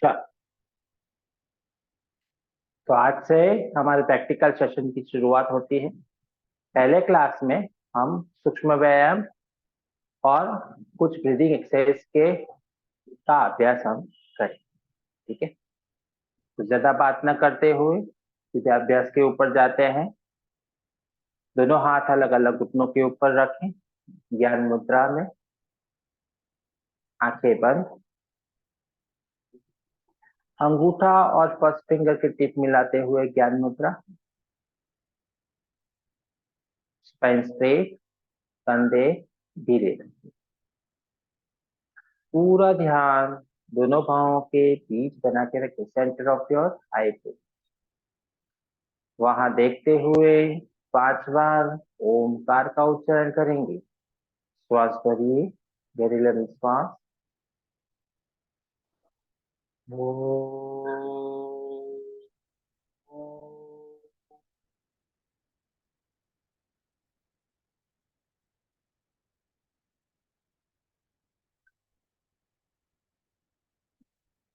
अच्छा, तो आज से हमारे प्रैक्टिकल सेशन की शुरुआत होती है। पहले क्लास में हम सूक्ष्म व्यायाम और कुछ ब्रीदिंग एक्सरसाइज के का अभ्यास हम करें। ठीक है, तो ज्यादा बात न करते हुए सीधे अभ्यास के ऊपर जाते हैं। दोनों हाथ अलग अलग घुटनों के ऊपर रखें, ज्ञान मुद्रा में, आंखें बंद। अंगूठा और फर्स्ट फिंगर के टिप मिलाते हुए ज्ञान मुद्रा। स्पाइन स्ट्रेट, कंधे धीरे। पूरा ध्यान दोनों पांवों के बीच बना के रखें, सेंटर ऑफ योर आई पे। वहां देखते हुए 5 बार ओमकार का उच्चारण करेंगे। श्वास भरिए, गहरी लंबी श्वास।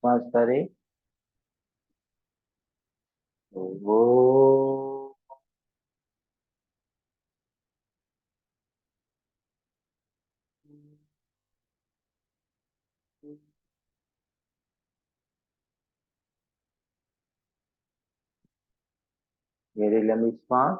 श्वास भरे, वो गहरी लंबी श्वास।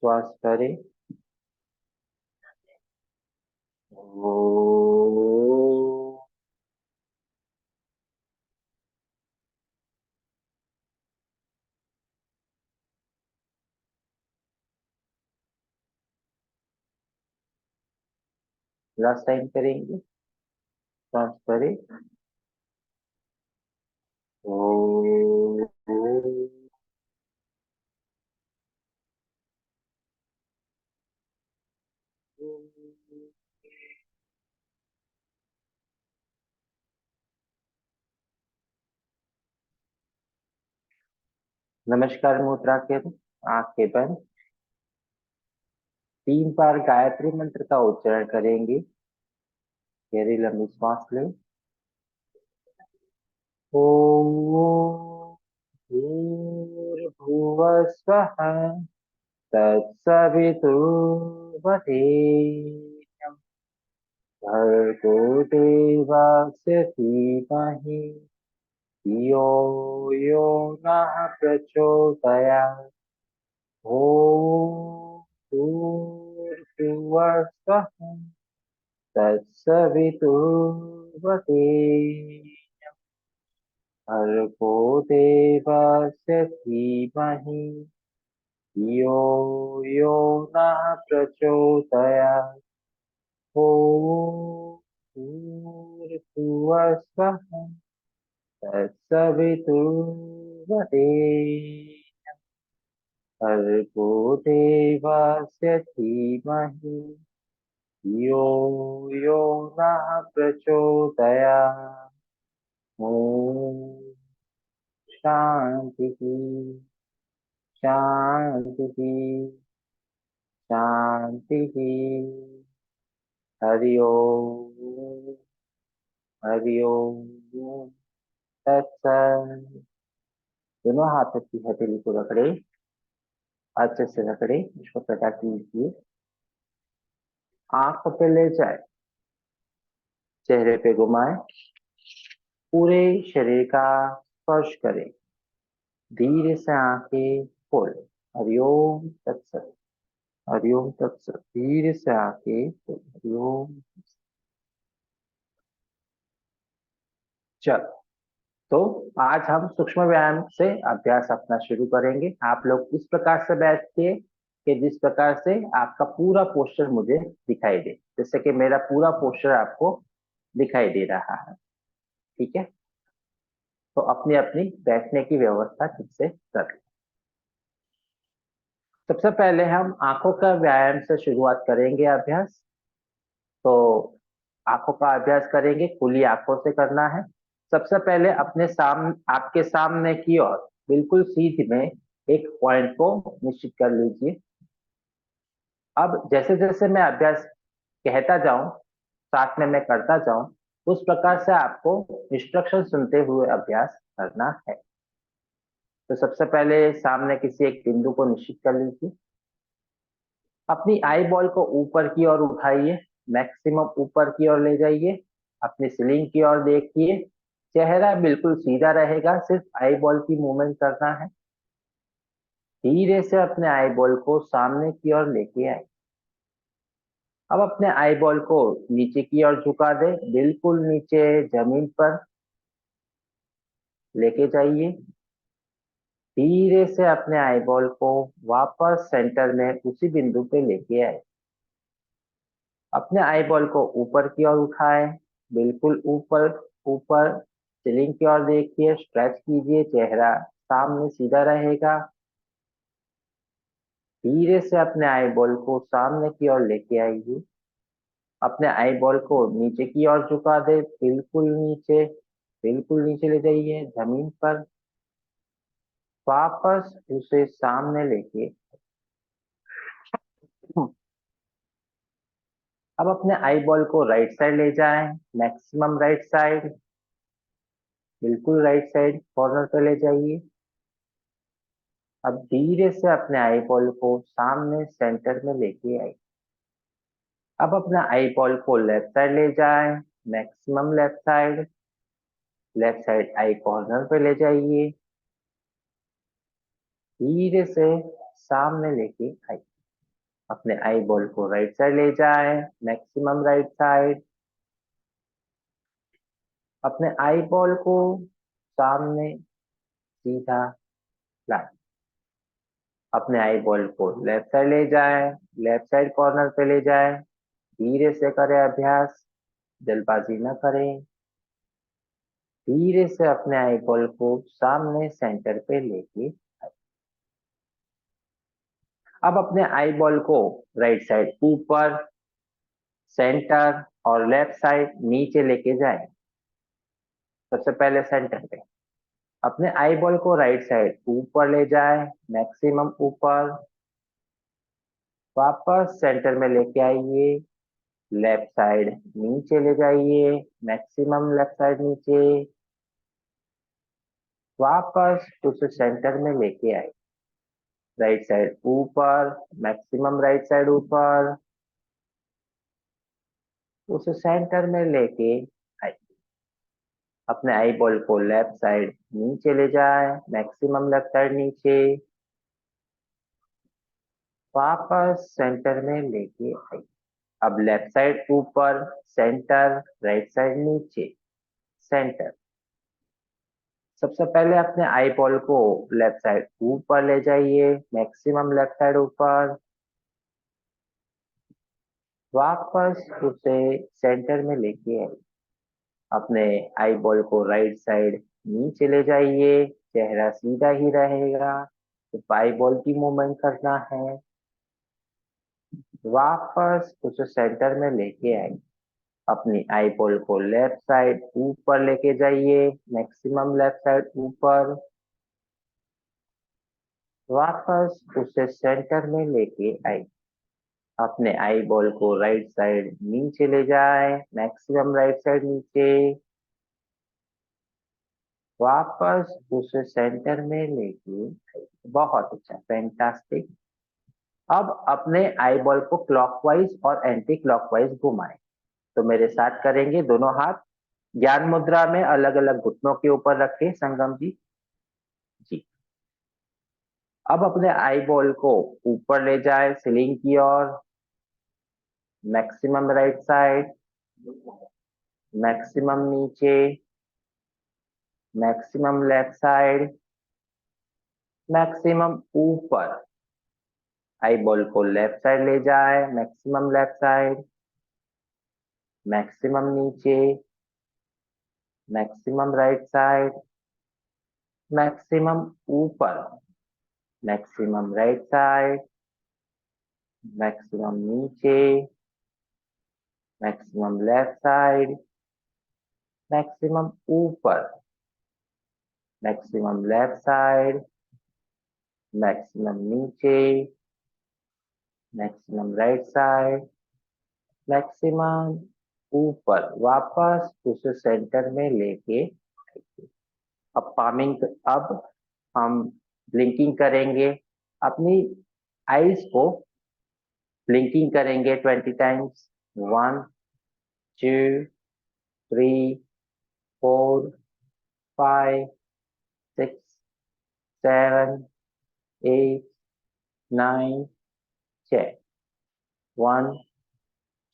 श्वास भरे, वो लास्ट टाइम करेंगे। श्वास भरे, वो नमस्कार मुद्रा के आंखें बंद। 3 बार गायत्री मंत्र का उच्चारण करेंगे। गहरी लंबी श्वास ले। ओम भूर्भुवः स्वः तत्सवितुर्वरेण्यं भर्गो देवस्य धीमहि धियो यो नः प्रचोदयात्। ॐ भूर्भुवः स्वः तत्सवितुर्वरेण्यं भर्गो देवस्य धीमहि धियो यो नः प्रचोदयात्। ॐ भूर्भुवः स्वः तत्सवितुर्वरेण्यं भर्गो देवस्य धीमहि धियो यो नः प्रचोदयात्। ॐ शान्तिः शान्तिः शान्तिः। हरि ओम, हरि ओम तत्सत्। दोनों हाथों की हथेली को रगड़े, अच्छे से रगड़े, इसको पता कीजिए। आंख पे ले जाए, चेहरे पे घुमाए, पूरे शरीर का स्पर्श करें, धीरे से आंखें खोले। हरिओम तत्सत, हरिओम तत्सत। धीरे से आंखें खोले, हरिओम। चलो, तो आज हम सूक्ष्म व्यायाम से अभ्यास अपना शुरू करेंगे। आप लोग इस प्रकार से बैठिए कि जिस प्रकार से आपका पूरा पोस्चर मुझे दिखाई दे, जैसे कि मेरा पूरा पोस्चर आपको दिखाई दे रहा है। ठीक है, तो अपनी अपनी बैठने की व्यवस्था ठीक से कर लें। सबसे पहले हम आंखों का व्यायाम से शुरुआत करेंगे अभ्यास। तो आंखों आंखों का अभ्यास करेंगे, खुली आंखों से करना है। सबसे पहले आपके सामने की ओर बिल्कुल सीध में एक पॉइंट को निश्चित कर लीजिए। अब जैसे जैसे मैं अभ्यास कहता जाऊं, साथ में मैं करता जाऊं, उस प्रकार से आपको इंस्ट्रक्शन सुनते हुए अभ्यास करना है। तो सबसे पहले सामने किसी एक बिंदु को निश्चित कर लीजिए। अपनी आई बॉल को ऊपर की ओर उठाइए, मैक्सिमम ऊपर की ओर ले जाइए, अपनी सीलिंग की ओर देखिए। चेहरा बिल्कुल सीधा रहेगा, सिर्फ आई बॉल की मूवमेंट करना है। धीरे से अपने आई बॉल को सामने की ओर लेके आए। अब अपने आई बॉल को नीचे की ओर झुका दे, बिल्कुल नीचे जमीन पर लेके जाइए। धीरे से अपने आई बॉल को वापस सेंटर में उसी बिंदु पे लेके आए। अपने आई बॉल को ऊपर की ओर उठाए, बिल्कुल ऊपर ऊपर सीलिंग की ओर देखिए, स्ट्रेच कीजिए, चेहरा सामने सीधा रहेगा। धीरे से अपने आई बॉल को सामने की ओर लेके आइए। अपने आई बॉल को नीचे की ओर झुका दे, बिल्कुल नीचे ले जाइए जमीन पर। वापस उसे सामने लेके। अब अपने आई बॉल को राइट साइड ले जाएं, मैक्सिमम राइट साइड, बिल्कुल राइट साइड कॉर्नर पे ले जाइए। अब धीरे से अपने आई बॉल को सामने सेंटर में लेके आइए। अब अपना आई बॉल को लेफ्ट साइड ले जाएं, maximum left side I corner पे ले जाइए। धीरे से सामने लेके आइए। अपने आई बॉल को राइट साइड ले जाएं, मैक्सिमम राइट साइड। अपने आई बॉल को सामने सीधा लाए। अपने आई बॉल को लेफ्ट साइड ले जाएं, लेफ्ट साइड कॉर्नर पे ले जाएं। धीरे से करें अभ्यास, जल्दबाजी न करें। धीरे से अपने आई बॉल को सामने सेंटर पे लेके आए। अब अपने आई बॉल को राइट साइड ऊपर, सेंटर और लेफ्ट साइड नीचे लेके जाएं। सबसे पहले सेंटर पे अपने आई बॉल को राइट साइड ऊपर ले जाएं, मैक्सिमम ऊपर। वापस सेंटर में लेके आइए, लेफ्ट साइड नीचे ले जाइए, मैक्सिमम लेफ्ट साइड नीचे। वापस उसे सेंटर में लेके आए, राइट साइड ऊपर, मैक्सिमम राइट साइड ऊपर। उसे सेंटर में लेके आए। अपने आई बॉल को लेफ्ट साइड नीचे ले जाए, मैक्सिमम लेफ्ट साइड नीचे। वापस सेंटर में लेके आए। अब लेफ्ट साइड ऊपर, सेंटर, राइट साइड नीचे, सेंटर। सबसे पहले अपने आई बॉल को लेफ्ट साइड ऊपर ले जाइए, मैक्सिमम लेफ्ट साइड ऊपर। वापस उसे सेंटर में लेके आइए। अपने आई बॉल को राइट साइड नीचे ले जाइए, चेहरा सीधा ही रहेगा, तो आई बॉल की मूवमेंट करना है। वापस उसे सेंटर में लेके आइए। अपनी आई बॉल को लेफ्ट साइड ऊपर लेके जाइए, मैक्सिमम लेफ्ट साइड ऊपर। वापस उसे सेंटर में लेके आइए। अपने आई बॉल को राइट साइड नीचे ले जाए, मैक्सिमम राइट साइड नीचे। वापस उसे सेंटर में लेके आइए। बहुत अच्छा, फैंटास्टिक। अब अपने आई बॉल को क्लॉकवाइज और एंटी क्लॉकवाइज घुमाएं। तो मेरे साथ करेंगे, दोनों हाथ ज्ञान मुद्रा में अलग अलग घुटनों के ऊपर रखे, संगम जी। जी। अब अपने आई बॉल को ऊपर ले जाए, सीलिंग की ओर, मैक्सिमम राइट साइड, मैक्सिमम नीचे, मैक्सिमम लेफ्ट साइड, मैक्सिमम ऊपर। आई बॉल को लेफ्ट साइड ले जाए, मैक्सिमम लेफ्ट साइड, मैक्सिमम नीचे, मैक्सिमम राइट साइड, मैक्सिमम ऊपर, मैक्सिमम राइट साइड, मैक्सिमम नीचे, मैक्सिमम लेफ्ट साइड, मैक्सिमम ऊपर, मैक्सिमम लेफ्ट साइड, मैक्सिमम नीचे, मैक्सिमम राइट साइड, मैक्सिमम ऊपर, वापस उसे सेंटर में लेके। अब पामिंग, अब हम ब्लिंकिंग करेंगे, अपनी आईज को ब्लिंकिंग करेंगे 20 टाइम्स। 1 2 3 4 5 6 7 8 9 10। 1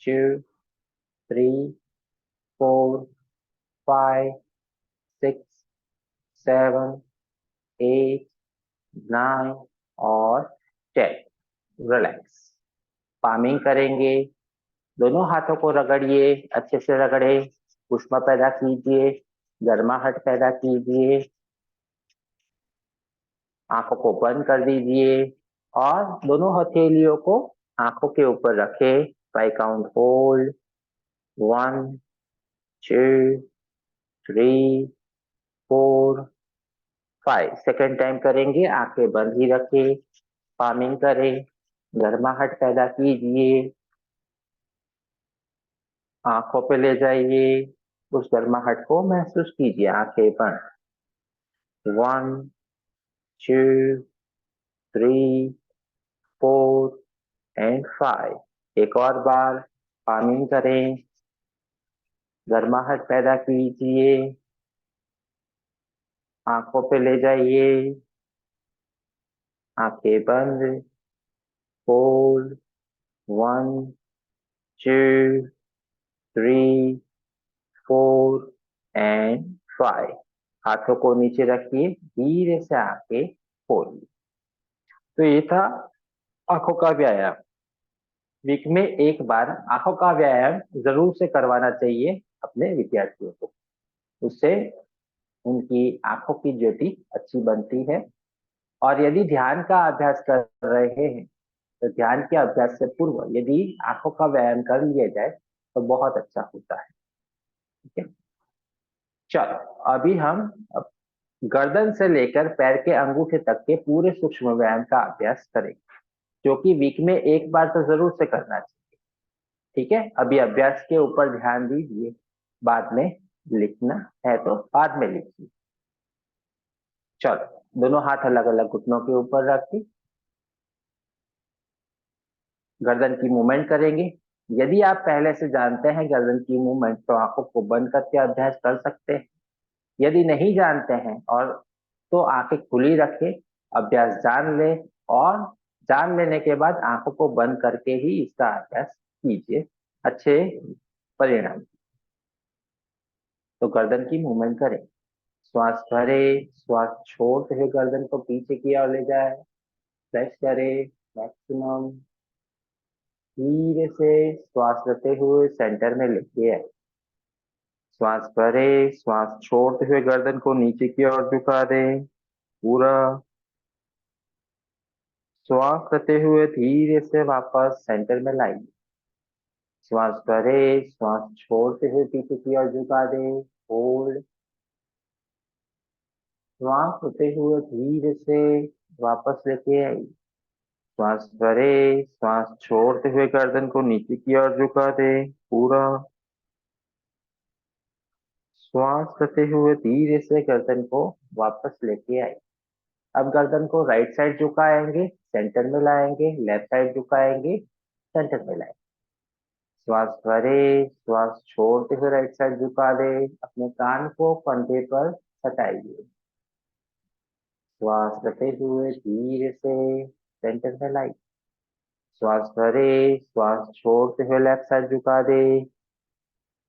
2 3 4 5 6 7 8 9 और 10। रिलैक्स। पामिंग करेंगे, दोनों हाथों को रगड़िए, अच्छे से रगड़े, ऊष्मा पैदा कीजिए, गर्माहट पैदा कीजिए, आंखों को बंद कर दीजिए और दोनों हथेलियों को आंखों के ऊपर रखे। 5 काउंट होल्ड। 1 2 3 4 5। सेकेंड टाइम करेंगे, आंखें बंद ही रखे, पामिंग करें, गर्माहट पैदा कीजिए, आंखों पे ले जाइए, उस गर्माहट को महसूस कीजिए, आंखें बंद। 1 2 3 4 एंड 5। एक और बार पामिंग करें, गर्माहट पैदा कीजिए, आंखों पे ले जाइए, आंखें बंद। 4 1 2 3 4 एंड 5। हाथों को नीचे रखिए, धीरे से आंखें खोलिए। तो ये था आंखों का व्यायाम। वीक में एक बार आंखों का व्यायाम जरूर से करवाना चाहिए अपने विद्यार्थियों को। उससे उनकी आंखों की ज्योति अच्छी बनती है। और यदि ध्यान का अभ्यास कर रहे हैं तो ध्यान के अभ्यास से पूर्व यदि आंखों का व्यायाम कर लिया जाए तो बहुत अच्छा होता है। ठीक है, चलो अभी हम गर्दन से लेकर पैर के अंगूठे तक के पूरे सूक्ष्म व्यायाम का अभ्यास करेंगे, जो कि वीक में एक बार तो जरूर से करना चाहिए। ठीक है, अभी अभ्यास के ऊपर ध्यान दीजिए, बाद में लिखना है तो बाद में लिखिए। चलो दोनों हाथ अलग अलग घुटनों के ऊपर रखिए, गर्दन की मूवमेंट करेंगे। यदि आप पहले से जानते हैं गर्दन की मूवमेंट तो आंखों को बंद करके अभ्यास कर सकते हैं। यदि नहीं जानते हैं और तो आंखें खुली रखें, अभ्यास जान ले और जान लेने के बाद आंखों को बंद करके ही इसका अभ्यास कीजिए, अच्छे परिणाम। तो गर्दन की मूवमेंट करें, श्वास भरे, श्वास छोड़ते हुए गर्दन को पीछे की ओर ले जाए, फ्लैश करे मैक्सिमम, धीरे से श्वास लेते हुए सेंटर में लेके आए, श्वास भरे, श्वास छोड़ते हुए गर्दन को नीचे की ओर झुका दे पूरा, श्वास लेते हुए धीरे से वापस सेंटर में लाइए, श्वास भरे, श्वास छोड़ते हुए पीछे की ओर झुका दे, होल्ड, श्वास लेते हुए धीरे से वापस लेके आई, श्वास भरे, श्वास छोड़ते हुए गर्दन को नीचे की ओर झुका दे पूरा, श्वास लेते हुए धीरे से गर्दन को वापस लेके आई। अब गर्दन को राइट साइड झुकाएंगे, सेंटर में लाएंगे, लेफ्ट साइड झुकाएंगे, सेंटर में लाएंगे, श्वास भरे, श्वास छोड़ते हुए राइट साइड झुका दे, अपने कान को कंधे पर सटाइए, श्वास लेते हुए धीरे से सेंटर में लाइए, श्वास भरे, श्वास छोड़ते हुए लेफ्ट साइड झुका दे,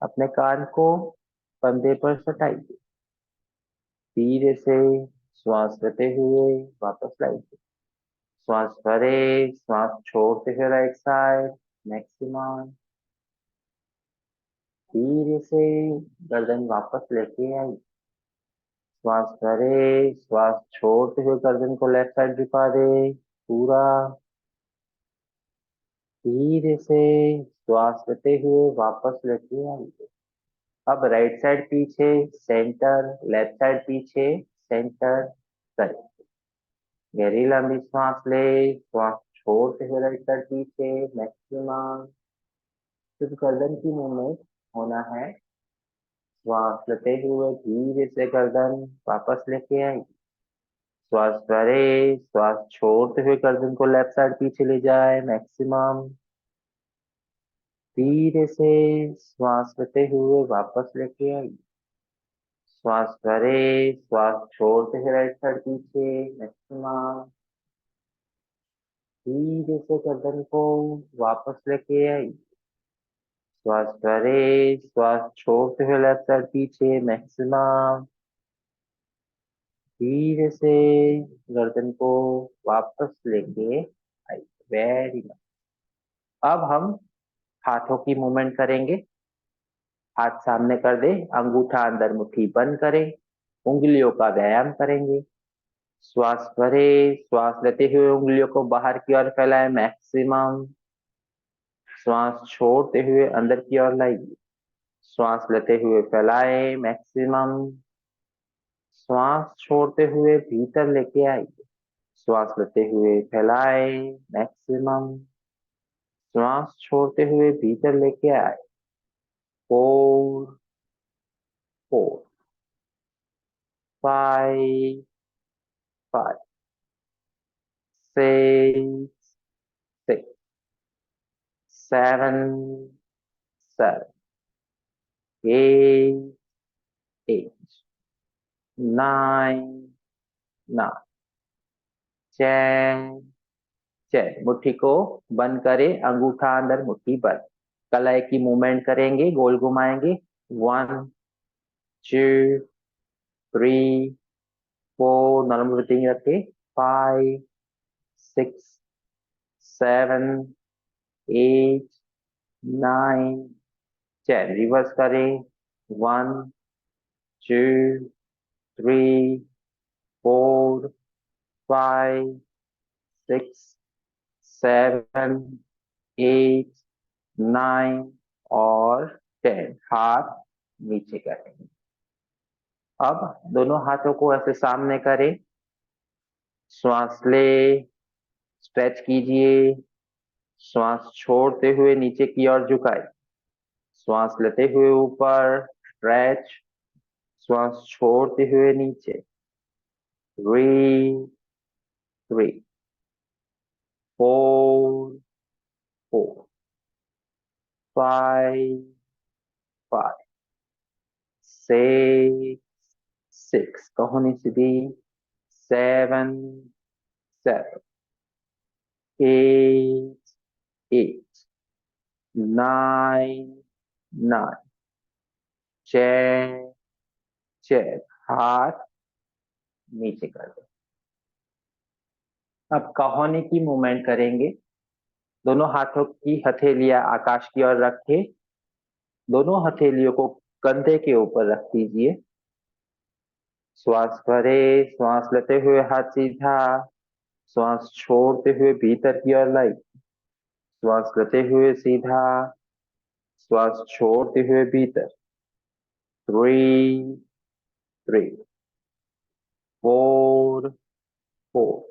अपने कान को कंधे पर सटाइए, धीरे से श्वास लेते हुए वापस लाइए, श्वास भरे, श्वास छोड़ते हुए राइट साइड मैक्सिमम, धीरे से गर्दन वापस लेके आई, श्वास भरे, श्वास छोड़ते हुए गर्दन को लेफ्ट साइड झुका दे पूरा, धीरे से श्वास लेते हुए वापस लेके आइए। अब राइट साइड पीछे, सेंटर, लेफ्ट साइड पीछे, सेंटर करें। गहरी लंबी सांस ले, श्वास छोड़ते हुए राइट साइड पीछे, मैक्सिमम। सिर्फ गर्दन की मूवमेंट होना है। श्वास लेते हुए धीरे से गर्दन वापस लेके आई। श्वास भरे, श्वास छोड़ते हुए गर्दन को लेफ्ट साइड पीछे ले जाए, मैक्सिमम। धीरे से श्वास लेते हुए वापस लेके आई। श्वास भरे, श्वास छोड़ते हुए राइट साइड पीछे, मैक्सिमम। धीरे से गर्दन को वापस लेके आई। श्वास भरे, श्वास छोड़ते हुए लेफ्ट साइड पीछे, मैक्सिमम। धीरे से गर्दन को वापस लेके आई। Very nice. अब हम हाथों की मूवमेंट करेंगे। हाथ सामने कर दे, अंगूठा अंदर, मुट्ठी बंद करें, उंगलियों का व्यायाम करेंगे। श्वास भरे, श्वास लेते हुए उंगलियों को बाहर की ओर फैलाएं, मैक्सिमम। श्वास छोड़ते हुए अंदर की ओर लाइए। श्वास लेते हुए फैलाए, मैक्सिमम। श्वास छोड़ते हुए भीतर लेके आइए। श्वास लेते हुए फैलाए, मैक्सिमम। श्वास छोड़ते हुए भीतर लेके आए। 4, 4, 5, 5, 6, 6, 7, 7, 8, 8, 9, 9, 10, 10। मुट्ठी को बंद करें, अंगूठा अंदर, मुट्ठी बंद। कलाई की मूवमेंट करेंगे, गोल घुमाएंगे। 1, 2, 3, 4, नॉर्मल ब्रीथिंग रखे। 5, 6, 7, 8, 9, 10। रिवर्स करें। 1, 2, 3, 4, 5, 6, 7, 8, 9 और 10। हाथ नीचे करेंगे। अब दोनों हाथों को ऐसे सामने करें। श्वास ले, स्ट्रेच कीजिए। श्वास छोड़ते हुए नीचे की ओर झुकाए। श्वास लेते हुए ऊपर, स्ट्रेच। श्वास छोड़ते हुए नीचे। 3, 3, 4, 4, 5, 5, 6, 6, कहो नहीं सीधी। 7, 7, 8, 8, 9, 9, 10, 10। हाथ नीचे कर दो। अब कहोनी की मूवमेंट करेंगे। दोनों हाथों की हथेलियां आकाश की ओर रखें। दोनों हथेलियों को कंधे के ऊपर रख दीजिए। श्वास भरे, श्वास लेते हुए हाथ सीधा। श्वास छोड़ते हुए भीतर की ओर लाई। श्वास लेते हुए सीधा। श्वास छोड़ते हुए भीतर। 3, 3, 4, 4,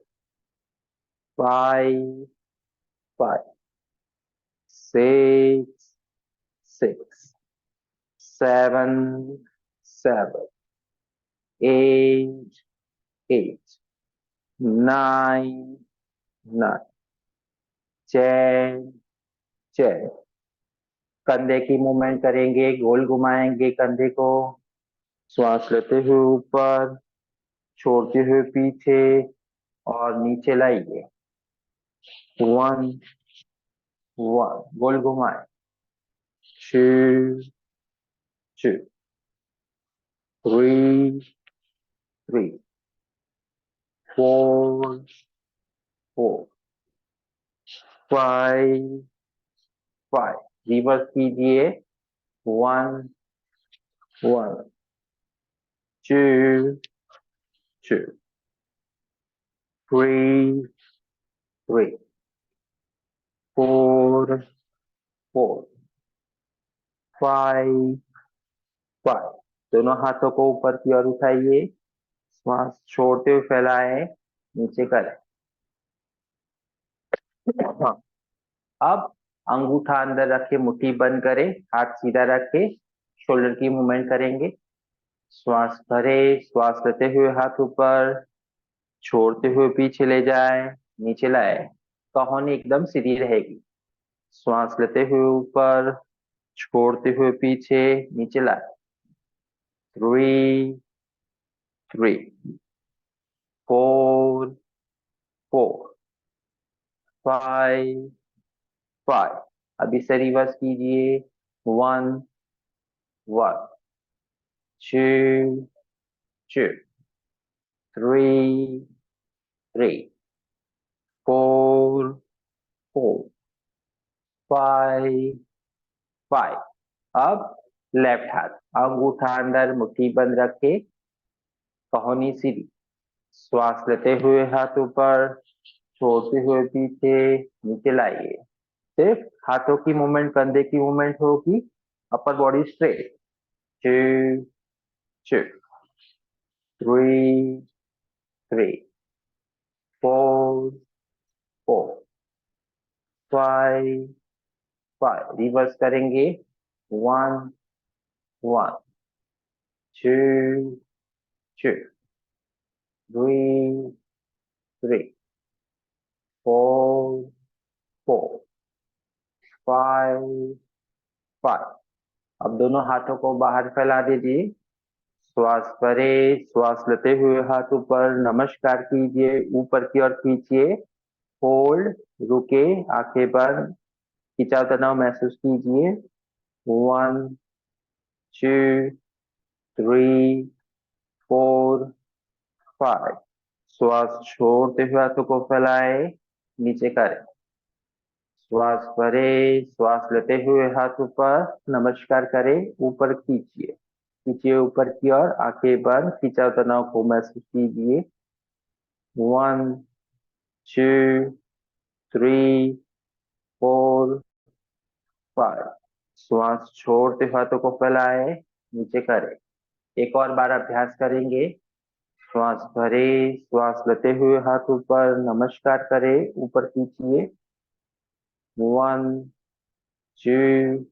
5, 5, 6, 6, 7, 7, 8, 8, 9, 9, 10, 10। कंधे की मूवमेंट करेंगे, गोल घुमाएंगे कंधे को। श्वास लेते हुए ऊपर, छोड़ते हुए पीछे और नीचे लाइए। 1, 1, गोल घुमाए। 2, 2, 3, 3, 4, 4, 5, 5। रिवर्स कीजिए। 1, 1, 2, 2, 3, 3, 4 4 5 5। दोनों हाथों को ऊपर की ओर उठाइए, श्वास छोड़ते हुए फैलाएं, नीचे करें। हाँ। अब अंगूठा अंदर रखे, मुट्ठी बंद करें, हाथ सीधा रखे, शोल्डर की मूवमेंट करेंगे। श्वास भरे, श्वास लेते हुए हाथ ऊपर, छोड़ते हुए पीछे ले जाए, नीचे लाए। कहोनी एकदम सीधी रहेगी। श्वास लेते हुए ऊपर, छोड़ते हुए पीछे, नीचे लाए। 3 3 4 4 5 5। अभी से रिवर्स कीजिए। 1 1 2 2 3 3 4 4 5 5। अब लेफ्ट हाथ, अंगूठा अंदर, मुट्ठी बंद रखे, कहोनी सीधी। श्वास लेते हुए हाथ ऊपर, छोड़ते हुए पीछे, नीचे लाइए। सिर्फ हाथों की मूवमेंट, कंधे की मूवमेंट होगी, अपर बॉडी स्ट्रेट। 2 2 3 3 4 4 5 5। रिवर्स करेंगे। 1 1 2 2 3 3 4 4 5 5। अब दोनों हाथों को बाहर फैला दीजिए। श्वास भरे, श्वास लेते हुए हाथ ऊपर, नमस्कार कीजिए, ऊपर की ओर खींचिए, होल्ड, रुके, आंखें बंद, खिंचाव तनाव महसूस कीजिए। 1 2 3 4 5। श्वास छोड़ते हुए हाथों को फैलाए, नीचे करें। श्वास भरे, श्वास लेते हुए हाथ ऊपर, नमस्कार करें, ऊपर खींचिए, खींचिए ऊपर की ओर, आंखें बंद, खिंचाव तनाव को महसूस कीजिए। 1 2 3 4 5। श्वास छोड़ते हुए हाथों को फैलाए, नीचे करें। एक और बार अभ्यास करेंगे। श्वास भरे, श्वास लेते हुए हाथ ऊपर, नमस्कार करें, ऊपर खींचिए। 1 2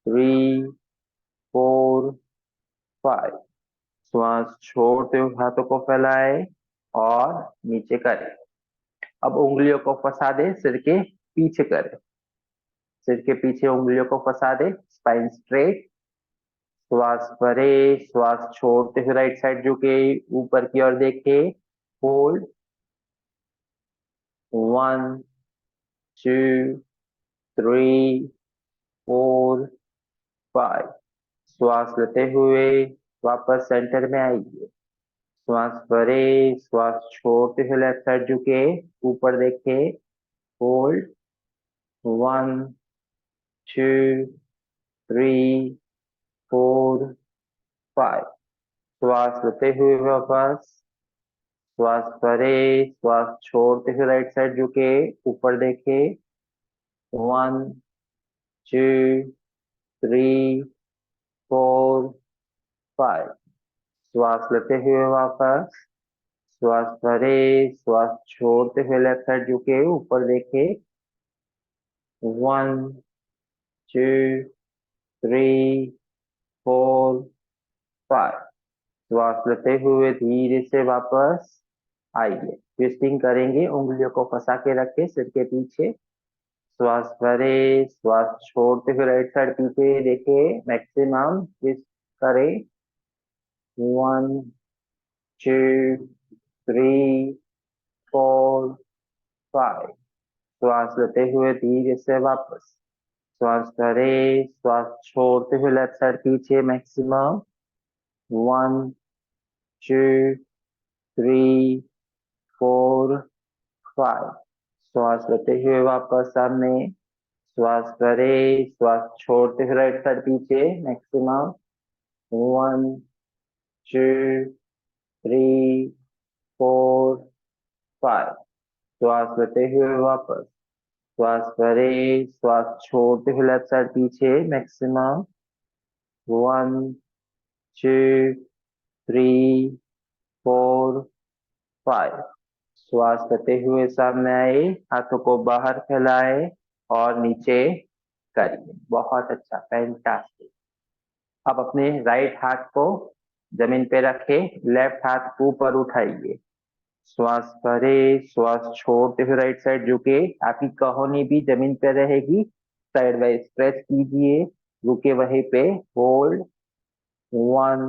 3 4 5। श्वास छोड़ते हुए हाथों को फैलाए और नीचे करें। अब उंगलियों को फंसा दे, सिर के पीछे करें, सिर के पीछे उंगलियों को फंसा दे, स्पाइन स्ट्रेट। श्वास भरे, श्वास छोड़ते हुए राइट साइड झुके, ऊपर की ओर देखे, होल्ड। 1 2 3 4 5। श्वास लेते हुए वापस सेंटर में आइए। श्वास भरे, श्वास छोड़ते हुए लेफ्ट साइड झुके, ऊपर देखे, होल्ड। 1 2 3 4 5। श्वास लेते हुए वापस, श्वास भरे, श्वास छोड़ते हुए राइट साइड झुके, ऊपर देखे। 1 2 3 4 5। श्वास लेते हुए वापस, श्वास भरे, श्वास छोड़ते हुए लेफ्ट साइड झुके, ऊपर देखे। 1 2 3 4 5। श्वास लेते हुए धीरे से वापस आइए। ट्विस्टिंग करेंगे, उंगलियों को फंसा के रखे सिर के पीछे। श्वास भरे, श्वास छोड़ते हुए राइट साइड पीछे देखे, मैक्सिमम ट्विस्ट करें। 1 2 3 4 5। श्वास लेते हुए धीरे से वापस, श्वास भरे, श्वास छोड़ते हुए लेफ्ट साइड पीछे, मैक्सिमम। 1 2 3 4 5। श्वास लेते हुए वापस सामने, श्वास भरे, श्वास छोड़ते हुए राइट साइड पीछे, मैक्सिमम। 1 2 3 4 5। श्वास लेते हुए वापस, श्वास भरे, श्वास छोड़ते हुए लेफ्ट साइड पीछे मैक्सिमम 1 2 3 4 5। श्वास लेते हुए सामने आए, हाथों को बाहर फैलाए और नीचे करिए। बहुत अच्छा, फैंटास्टिक। अब अपने राइट हाथ को जमीन पे रखे, लेफ्ट हाथ ऊपर उठाइए। श्वास भरे, श्वास छोड़ते हुए राइट साइड झुके, आपकी कहोनी भी जमीन पे रहेगी। साइड बाय स्ट्रेच कीजिए, रुके वहीं पे, होल्ड 1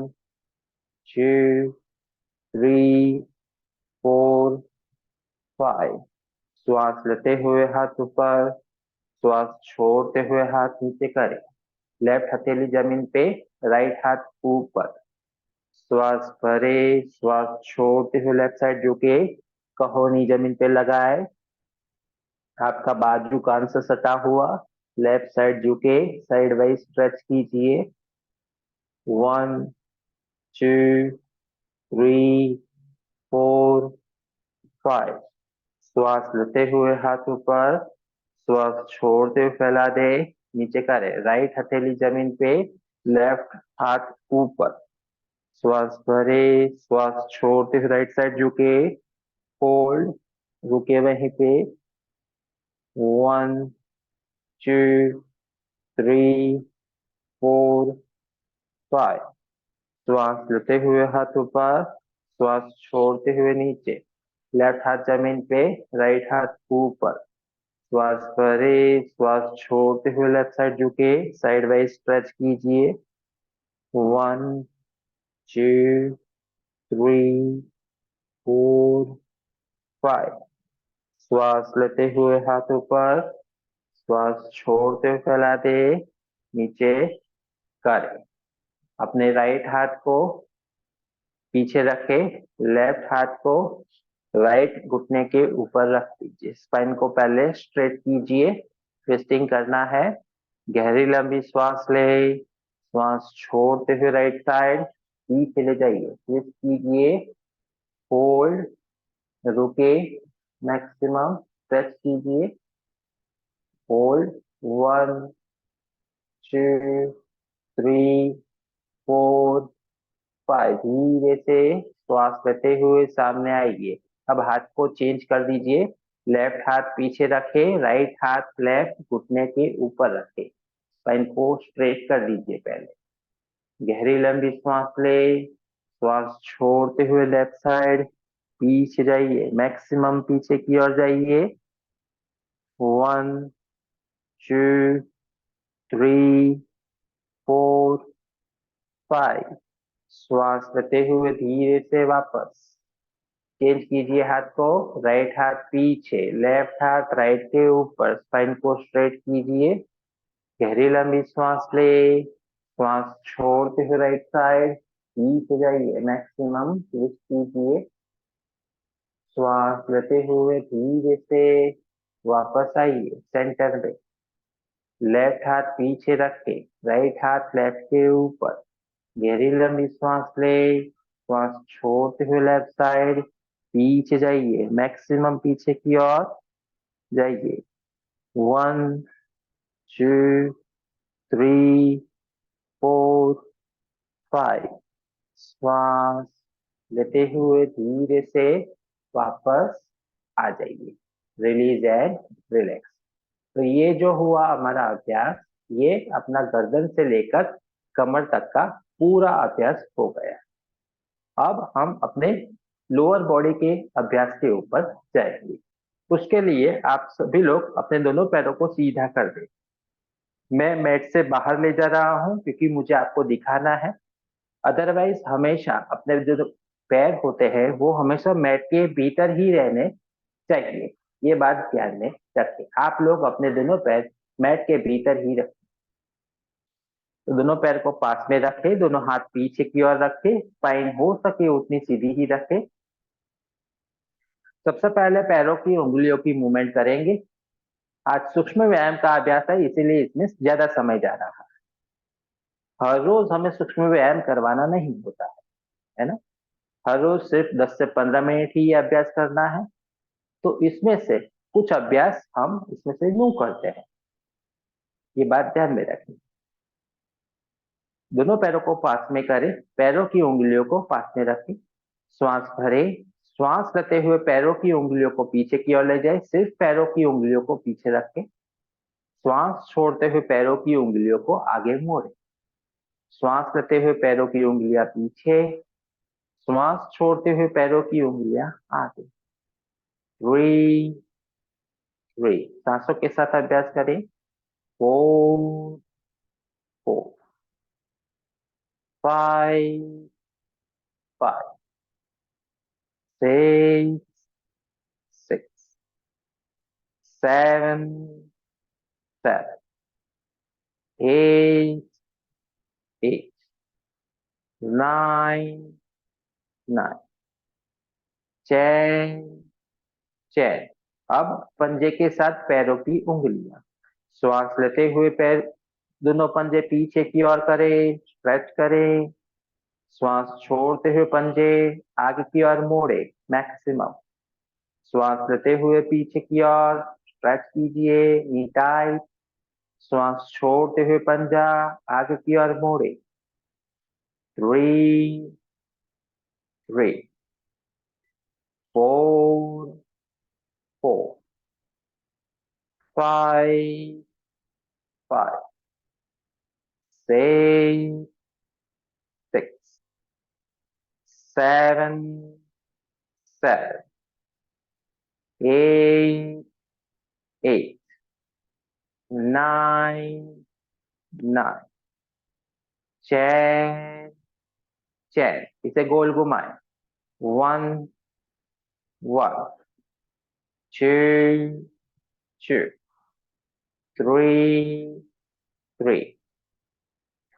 2 3 4 5। श्वास लेते हुए हाथ ऊपर, श्वास छोड़ते हुए हाथ नीचे करें। लेफ्ट हथेली जमीन पे, राइट हाथ ऊपर। श्वास भरे, श्वास छोड़ते हुए लेफ्ट साइड झुके, कहोनी जमीन पे लगाए, आपका बाजू कान से सटा हुआ। लेफ्ट साइड झुके, साइड वाइज स्ट्रेच कीजिए। 1 2 3 4 5। श्वास लेते हुए हाथ ऊपर, श्वास छोड़ते हुए फैला दे, नीचे करे। राइट हथेली जमीन पे, लेफ्ट हाथ ऊपर। श्वास भरे, श्वास छोड़ते हुए राइट साइड झुके, होल्ड, रुके वहीं पे। 1 2 3 4 5। श्वास लेते हुए हाथ ऊपर, श्वास छोड़ते हुए नीचे। लेफ्ट हाथ जमीन पे, राइट हाथ ऊपर। श्वास भरे, श्वास छोड़ते हुए लेफ्ट साइड झुके, साइड वाइज स्ट्रेच कीजिए। 1 2 3 4 5। श्वास लेते हुए हाथ ऊपर, श्वास छोड़ते हुए फैला दे, नीचे करें। अपने राइट हाथ को पीछे रखे, लेफ्ट हाथ को राइट घुटने के ऊपर रख दीजिए। स्पाइन को पहले स्ट्रेट कीजिए, ट्विस्टिंग करना है। गहरी लंबी श्वास ले, श्वास छोड़ते हुए राइट साइड पीछे ले जाइए, ट्विस्ट कीजिए, होल्ड, रुके, मैक्सिमम स्ट्रेच कीजिए, होल्ड 1 2 3 4 5। धीरे से श्वास लेते हुए सामने आइए। अब हाथ को चेंज कर दीजिए, लेफ्ट हाथ पीछे रखे, राइट हाथ लेफ्ट घुटने के ऊपर रखे। स्पाइन को स्ट्रेट कर दीजिए। पहले गहरी लंबी श्वास ले, श्वास छोड़ते हुए लेफ्ट साइड पीछे जाइए, मैक्सिमम पीछे की ओर जाइए। 1 2 3 4 5। श्वास लेते हुए धीरे से वापस चेंज कीजिए हाथ को, राइट हाथ पीछे, लेफ्ट हाथ राइट के ऊपर। स्पाइन को स्ट्रेट कीजिए, गहरी लंबी श्वास ले, श्वास छोड़ते हुए राइट साइड पीछे जाइए, मैक्सिमम ट्विस्ट कीजिए। श्वास लेते हुए धीरे से वापस आइए सेंटर में। लेफ्ट हाथ पीछे रखे, राइट हाथ लेफ्ट के ऊपर। गहरी लंबी श्वास ले, श्वास छोड़ते हुए लेफ्ट साइड पीछे जाइए, मैक्सिमम पीछे की ओर जाइए। 1 2 3 4 5। श्वास लेते हुए धीरे से वापस आ जाइए, रिलीज एंड रिलैक्स। तो ये जो हुआ हमारा अभ्यास, ये अपना गर्दन से लेकर कमर तक का पूरा अभ्यास हो गया। अब हम अपने लोअर बॉडी के अभ्यास के ऊपर जाएंगे। उसके लिए आप सभी लोग अपने दोनों पैरों को सीधा कर दें। मैं मैट से बाहर ले जा रहा हूं क्योंकि मुझे आपको दिखाना है। अदरवाइज हमेशा अपने जो पैर होते हैं वो हमेशा मैट के भीतर ही रहने चाहिए। ये बात ध्यान में रखें। आप लोग अपने दोनों पैर मैट के भीतर ही रखें। तो दोनों पैर को पास में रखें, दोनों हाथ पीछे की ओर रखें, स्पाइन हो सके उतनी सीधी ही रखें। सबसे पहले पैरों की उंगलियों की मूवमेंट करेंगे। आज सूक्ष्म व्यायाम का अभ्यास है, इसीलिए इसमें ज्यादा समय जा रहा है। हर रोज हमें सूक्ष्म व्यायाम करवाना नहीं होता है ना। हर रोज सिर्फ 10 से 15 मिनट ही ये अभ्यास करना है। तो इसमें से कुछ अभ्यास हम इसमें से यूं करते हैं, ये बात ध्यान में रखें। दोनों पैरों को पास में करें, पैरों की उंगलियों को पास में रखें, श्वास भरें, श्वास लेते हुए पैरों की उंगलियों को पीछे की ओर ले जाए, सिर्फ पैरों की उंगलियों को पीछे रखें। श्वास छोड़ते हुए पैरों की उंगलियों को आगे मोड़े, श्वास लेते हुए पैरों की उंगलियां पीछे, श्वास छोड़ते हुए पैरों की उंगलियां आगे। ब्रीथ, ब्रीथ, सांसों के साथ अभ्यास करें। 4, 4, 5, 5, 6, 6, 7, 7, 8, 8, 9, 9, 10, 10। अब पंजे के साथ पैरों की उंगलियां, श्वास लेते हुए पैर दोनों पंजे पीछे की ओर करें, स्ट्रेच करें, श्वास छोड़ते हुए पंजे आगे की ओर मोड़े मैक्सिमम, श्वास लेते हुए पीछे की ओर स्ट्रेच कीजिए, नी टाइट, श्वास छोड़ते हुए पंजा आगे की ओर मोड़े। 3, 3, 4, 4, 5, 5, 6, 6, 7, 7, 8, 8, 9, 9, 10, 10। इसे गोल घुमाएं। 1, 1, 2, 2, 3, 3,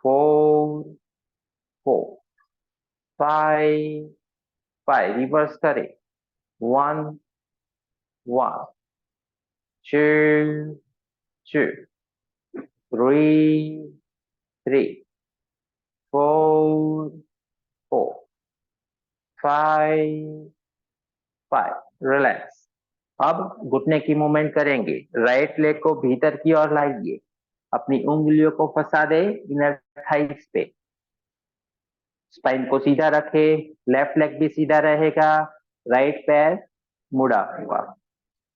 4, 4, 5, 5। रिवर्स करें। 1, 1, 2, 2, 3, 3, 4, 4, 5, 5। रिलैक्स। अब घुटने की मूवमेंट करेंगे। राइट लेग को भीतर की ओर लाइए, अपनी उंगलियों को फंसा दे इनर थाइस पे, स्पाइन को सीधा रखे, लेफ्ट लेग भी सीधा रहेगा, राइट पैर मुड़ा हुआ।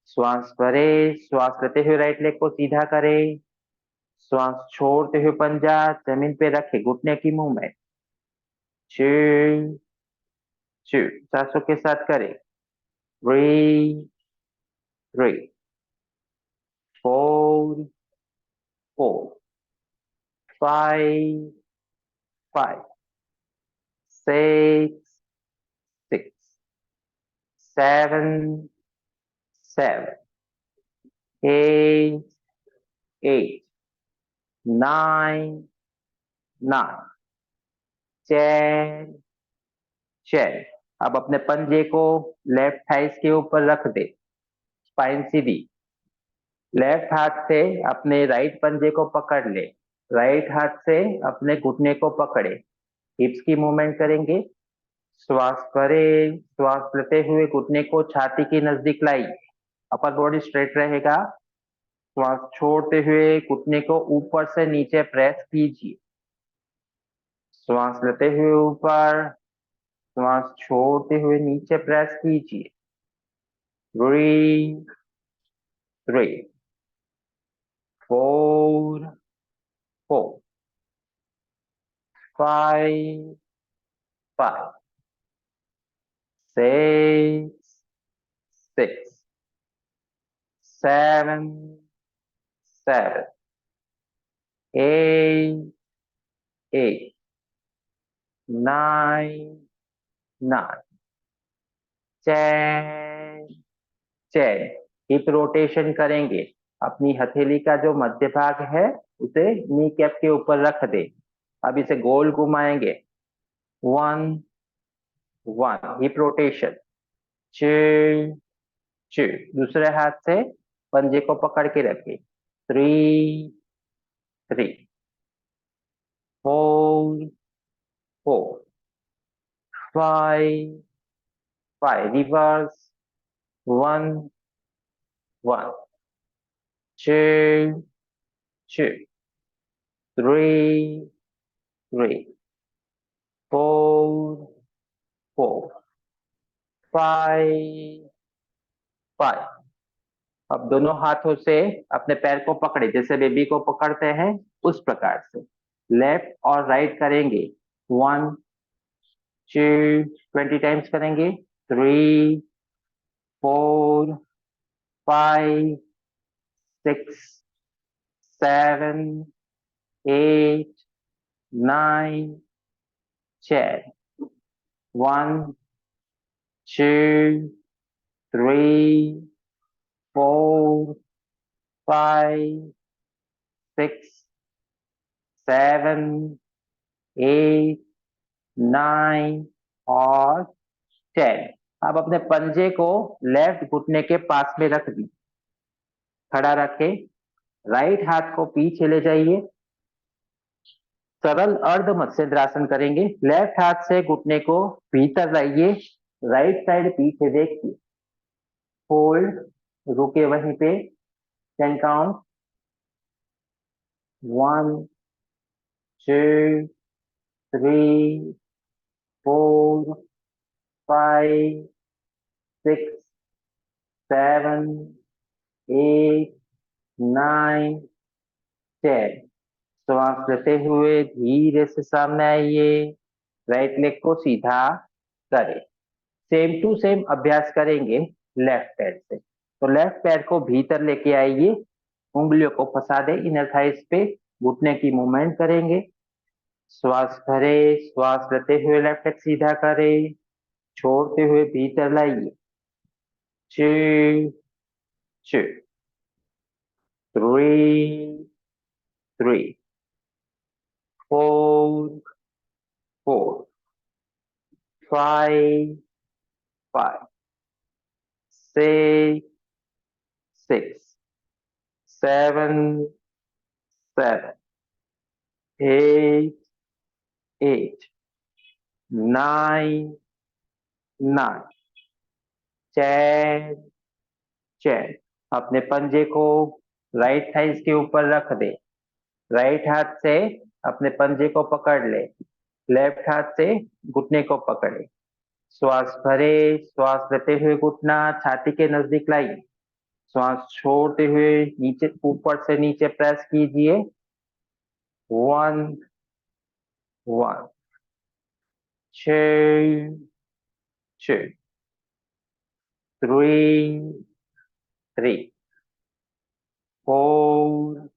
श्वास भरे, श्वास लेते हुए राइट लेग को सीधा करें, श्वास छोड़ते हुए पंजा जमीन पे रखे, घुटने की मूवमेंट। 2, 2, सांसों के साथ करें। 3, 3, 4, 4, 5, 5, 6, 6, 7, 7, 8, 8, 9, 9, 10, 10। अब अपने पंजे को लेफ्ट थाइस के ऊपर रख दे, स्पाइन सीधी। लेफ्ट हाथ से अपने राइट पंजे को पकड़ ले, राइट हाथ से अपने घुटने को पकड़े, हिप्स की मूवमेंट करेंगे। श्वास भरे, श्वास लेते हुए घुटने को छाती के नजदीक लाइए, अपर बॉडी स्ट्रेट रहेगा। श्वास छोड़ते हुए घुटने को ऊपर से नीचे प्रेस कीजिए, श्वास लेते हुए ऊपर, श्वास छोड़ते हुए नीचे प्रेस कीजिए। 3, 3, 4, 4, 5, 5, 6, 6, 7, 7, 8, 8, 9, 9, 10, 10। हिप रोटेशन करेंगे, अपनी हथेली का जो मध्य भाग है उसे नी कैप के ऊपर रख दे। अब इसे गोल घुमाएंगे। 1, 1, हिप रोटेशन। 2, 2, दूसरे हाथ से पंजे को पकड़ के रखे। 3, 3, 4, 4, 5, 5। रिवर्स। 1, 1 2 2 3 3 4 4 5 5। अब दोनों हाथों से अपने पैर को पकड़े, जैसे बेबी को पकड़ते हैं उस प्रकार से लेफ्ट और राइट करेंगे। 1 2 20 टाइम्स करेंगे। 3 4 5 6 7 8 9 10। 1 2 3 4 5 6 7 8 9 और 10। अब अपने पंजे को लेफ्ट घुटने के पास में रख दी, खड़ा रखे, राइट हाथ को पीछे ले जाइए, सरल अर्ध मत्स्येंद्रासन करेंगे। लेफ्ट हाथ से घुटने को भीतर लाइए, राइट साइड पीछे देखिए, होल्ड, रुके वहीं पे, 10 काउंट। 1 2 3 4 5 6 7 8 9 10। श्वास लेते हुए धीरे से सामने आइए, राइट लेग को सीधा करें। सेम टू सेम अभ्यास करेंगे लेफ्ट पैर से। तो लेफ्ट पैर को भीतर लेके आइए, उंगलियों को फंसा दे इनर थाइस पे, घुटने की मूवमेंट करेंगे। श्वास भरे, श्वास लेते हुए लेफ्ट लेग सीधा करें, छोड़ते हुए भीतर लाइए। 2 2 3 3 4 4 5 5 6 6 7 7 8 8 9 9 10 10। अपने पंजे को राइट थाइस के ऊपर रख दे, राइट हाथ से अपने पंजे को पकड़ ले, लेफ्ट हाथ से घुटने को पकड़े। श्वास भरे, श्वास लेते हुए घुटना छाती के नजदीक लाइए, श्वास छोड़ते हुए नीचे, ऊपर से नीचे प्रेस कीजिए। 1 1 2 2 3 3 4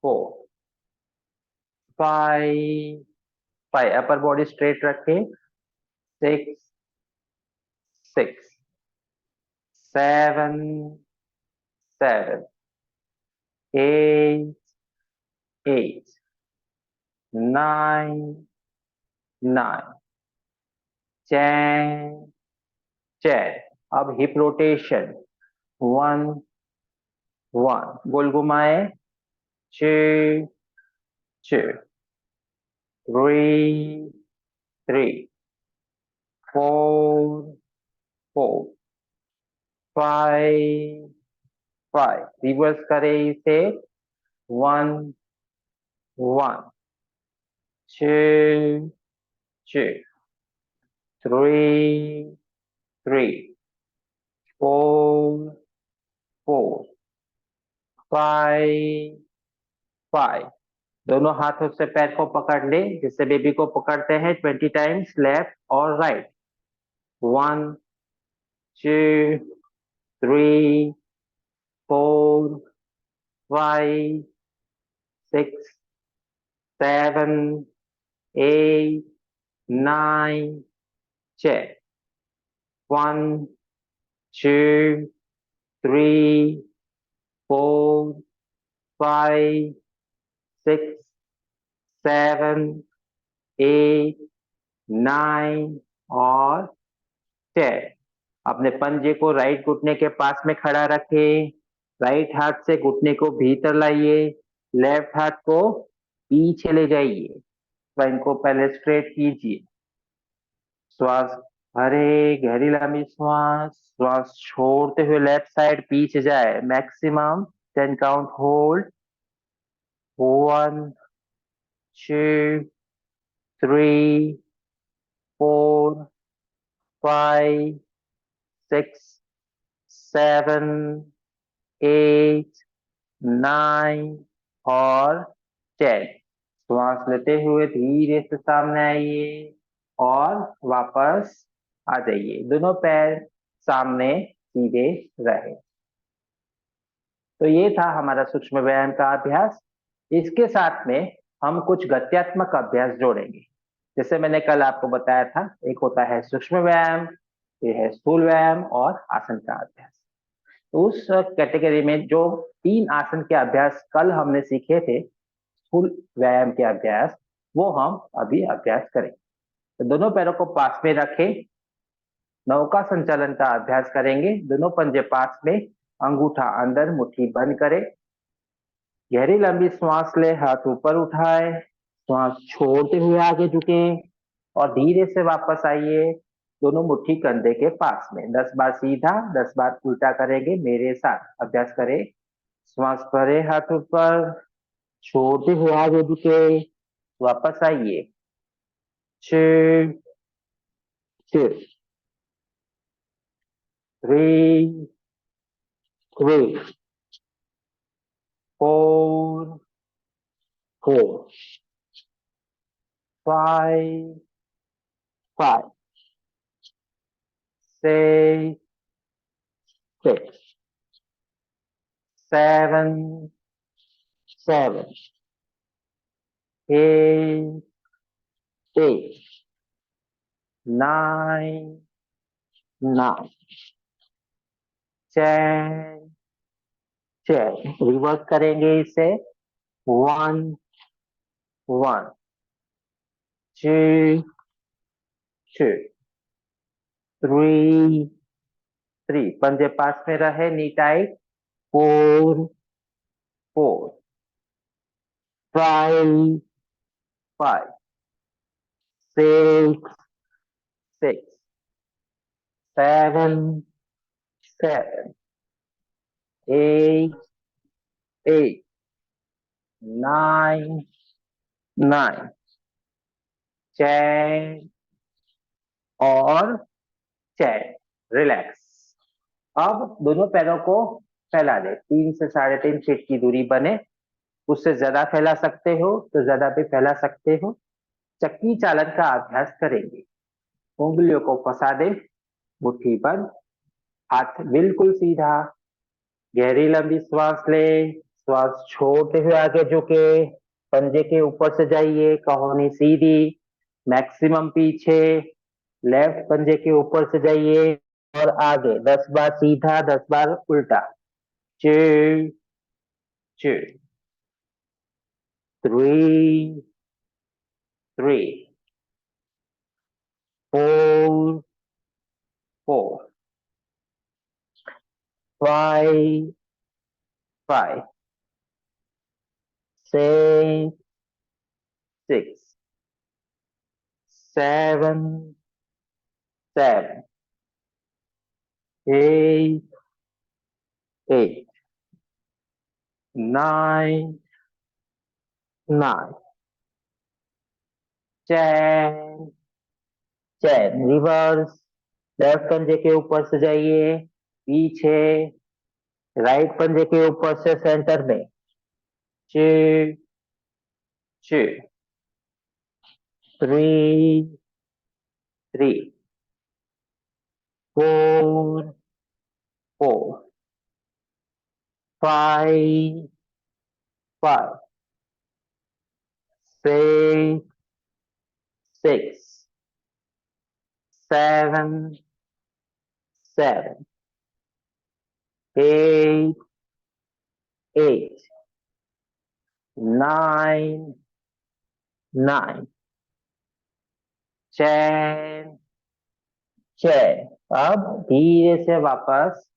4 5 5। अपर बॉडी स्ट्रेट रखे। 6 6 7 7 8 8 9 9 10 10। अब हिप रोटेशन। 1 1 गोल घुमाए। 2 2 3 3 4 4 5 5। रिवर्स करें इसे। 1 1 2 2 3 3 4 4 5 5। दोनों हाथों से पैर को पकड़ ले, जिससे बेबी को पकड़ते हैं 20 टाइम्स, लेफ्ट और राइट। 1 2 3 4 5 6 7 8 9 10। 1 2 3 4 5 6 7 8 9 और 10। अपने पंजे को राइट घुटने के पास में खड़ा रखें, राइट हाथ से घुटने को भीतर लाइए, लेफ्ट हाथ को पीछे ले जाइए। स्पाइन को पहले स्ट्रेट कीजिए। श्वास अरे गहरी लंबी श्वास, श्वास छोड़ते हुए लेफ्ट साइड पीछे जाए, मैक्सिमम 10 काउंट होल्ड। 1, 2, 3, 4, 5, 6, 7, 8, 9 और 10। श्वास लेते हुए धीरे से सामने आइए और वापस आ जाइए। दोनों पैर सामने सीधे रहे। तो ये था हमारा सूक्ष्म व्यायाम का अभ्यास। इसके साथ में हम कुछ गत्यात्मक अभ्यास जोड़ेंगे। जैसे मैंने कल आपको बताया था, एक होता है सूक्ष्म व्यायाम, ये है स्थूल व्यायाम और आसन का अभ्यास। तो उस कैटेगरी में जो 3 आसन के अभ्यास कल हमने सीखे थे, स्थूल व्यायाम के अभ्यास, वो हम अभी अभ्यास करेंगे। तो दोनों पैरों को पास में रखें, नौका संचालन का अभ्यास करेंगे। दोनों पंजे पास में, अंगूठा अंदर, मुट्ठी बंद करें। गहरी लंबी श्वास ले, हाथ ऊपर उठाए, श्वास छोड़ते हुए आगे झुके और धीरे से वापस आइए। दोनों मुट्ठी कंधे के पास में। 10 बार सीधा, 10 बार उल्टा करेंगे। मेरे साथ अभ्यास करें। श्वास भरे, हाथ ऊपर, छोड़ते हुए आगे झुके, वापस आइए। 2, 2, 3, 3, 4, 4, 5, 5, 6, 6, 7, 7, 8, 8, 9, 9, 10, 10। रिवर्स करेंगे इसे। 1, 1, 2, 2, 3, 3। पंजे पास में रहे, नी टाइट। 4, 4, 5, 5, 6, 6, 7, 7, 8, 8, 9, 9, 10 और 10। रिलैक्स। अब दोनों पैरों को फैला दे। 3 से 3.5 फीट की दूरी बने। उससे ज्यादा फैला सकते हो तो ज्यादा भी फैला सकते हो। चक्की चालन का अभ्यास करेंगे। उंगलियों को फंसा दे, मुट्ठी बंद, हाथ बिल्कुल सीधा। गहरी लंबी श्वास ले, श्वास छोड़ते हुए आगे झुके, पंजे के ऊपर से जाइए, कहोनी सीधी, मैक्सिमम पीछे। लेफ्ट पंजे के ऊपर से जाइए और आगे 10 बार सीधा, 10 बार उल्टा। 2, 2, 3, 3, 4, 4, 5, 5, 6, 6, 7, 7, 8, 8, 9, 9, 10, 10। रिवर्स। लेफ्ट पंजे के ऊपर से जाइए, पीछे, राइट पंजे के ऊपर से सेंटर में। 2, 2, 3, 3, 4, 4, 5, 5, 6, 6, 7, 7, 8, 8, 9, 9, 10, 10। अब धीरे से वापस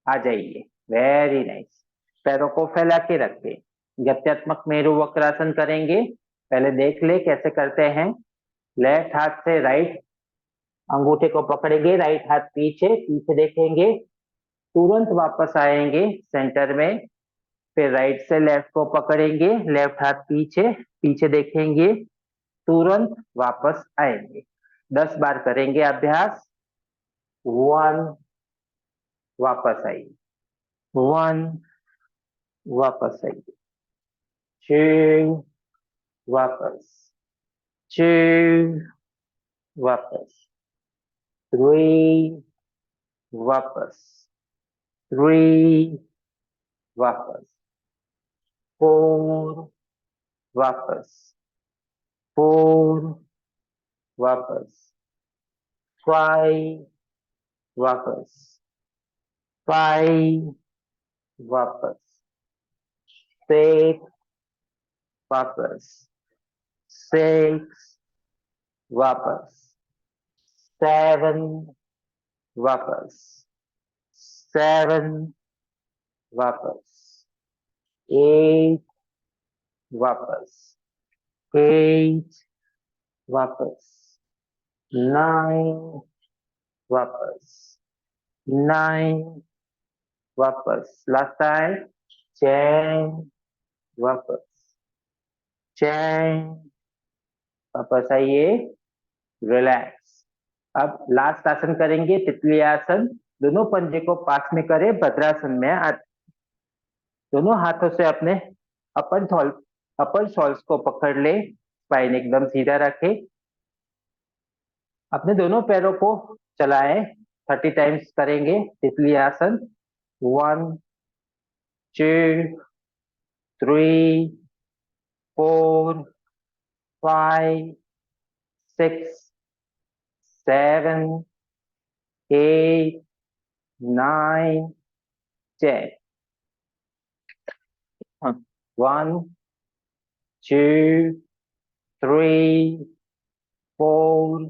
आ जाइए। Very nice. पैरों को फैला के रखें। गत्यात्मक मेरु वक्रासन करेंगे। पहले देख ले कैसे करते हैं। लेफ्ट हाथ से राइट अंगूठे को पकड़ेंगे, राइट हाथ पीछे, पीछे देखेंगे, तुरंत वापस आएंगे सेंटर में, फिर राइट से लेफ्ट को पकड़ेंगे, लेफ्ट हाथ पीछे, पीछे देखेंगे, तुरंत वापस आएंगे। 10 बार करेंगे अभ्यास। 1, वापस आइए, 1, वापस आइए, 2, वापस, 2, वापस, 3, वापस, 3, वापस, 4, वापस, 4, वापस, 5, वापस, 5, वापस, 6, वापस, 6, वापस, 7, वापस, 7, वापस, 8, वापस, 8, वापस, 9, वापस, 9, वापस, लास्ट टाइम, 10, वापस, 10, वापस आइए, रिलैक्स। अब लास्ट आसन करेंगे, तितली आसन। दोनों पंजे को पास में करें, भद्रासन में दोनों हाथों से अपने अपर शोल्डर को पकड़ ले, स्पाइन एकदम सीधा रखे, अपने दोनों पैरों को चलाएं, 30 टाइम्स करेंगे तितली आसन। 1, 2, 3, 4, 5, 6, 7, 8, 9, 10. 1, 2, 3, 4,